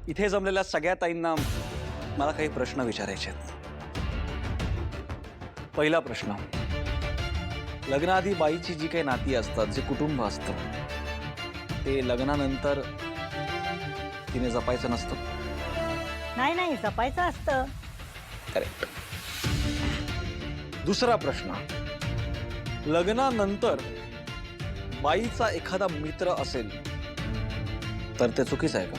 इथे जमलेल्या सगळ्या ताईंना मला काही प्रश्न विचारायचे आहेत. पहिला प्रश्न, लग्नाआधी बाईची जी काही नाती असतात, जे कुटुंब असतं, ते लग्नानंतर तिने जपायचं नसतं? नाही नाही, जपायचं असतं. करेक्ट. दुसरा प्रश्न, लग्नानंतर बाईचा एखादा मित्र असेल तर ते चुकीचं आहे का?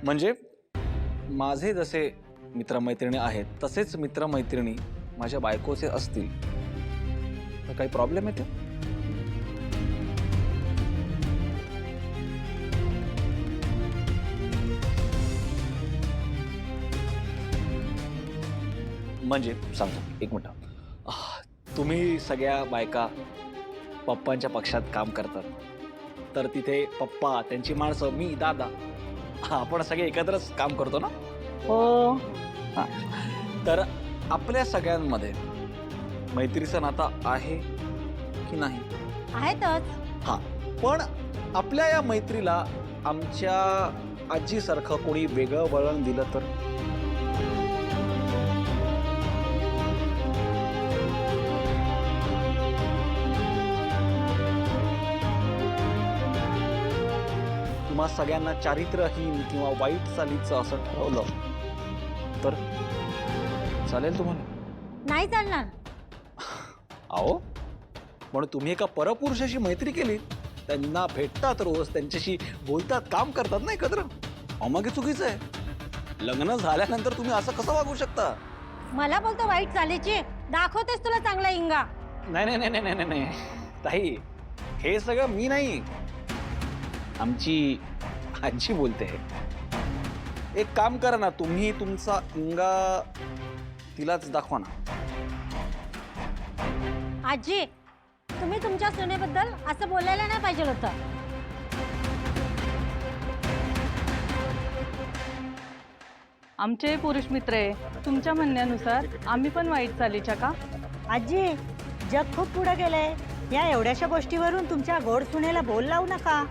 म्हणजे माझे जसे मित्रमैत्रिणी आहेत तसेच मित्रमैत्रिणी माझ्या बायकोचे असतील तर काही प्रॉब्लेम येतो? म्हणजे सांगतो एक मिनिट. तुम्ही सगळ्या बायका पप्पांच्या पक्षात काम करतात, तर तिथे पप्पा, त्यांची माणसं, मी, दादा, आपण सगळे एकत्रच काम करतो ना? हो. तर आपल्या सगळ्यांमध्ये मैत्रीचं नातं आहे की नाही? आहेतच. हा, पण आपल्या या मैत्रीला आमच्या आजीसारखं कोणी वेगळं वळण दिलं तर? तुम्हा सगळ्यांना चारित्र्यहीन किंवा वाईट चालीचं असं ठरवलं तर चालेल तुम्हाला? नाही चालणार. अहो, पण तुम्ही एका परपुरुषाशी मैत्री केली, त्यांना भेटतात रोज, त्यांच्याशी बोलतात, काम करतात ना एकत्र, मग हे चुकीचं आहे. लग्न झाल्यानंतर तुम्ही असं कसं वागू शकता? मला बोलतो वाईट चालीची, दाखवतेस तुला चांगला इंगा. नाही नाही नाही नाही नाही नाही ताई, हे सगळं मी नाही, आमची आजी बोलते. एक काम करा ना, तुम्ही तुमचा इंगा तिलाच दाखवा ना. आजी, तुम्ही तुमच्या सुनेबद्दल असं बोलायला नाही पाहिजे होतं. आमचे पुरुष मित्र आहे, तुमच्या म्हणण्यानुसार आम्ही पण वाईट चालीच्या का? आजी, जग खूप पुढे गेलंय. या एवढ्याशा गोष्टीवरून तुमच्या गोड सुनेला बोल लावू नका.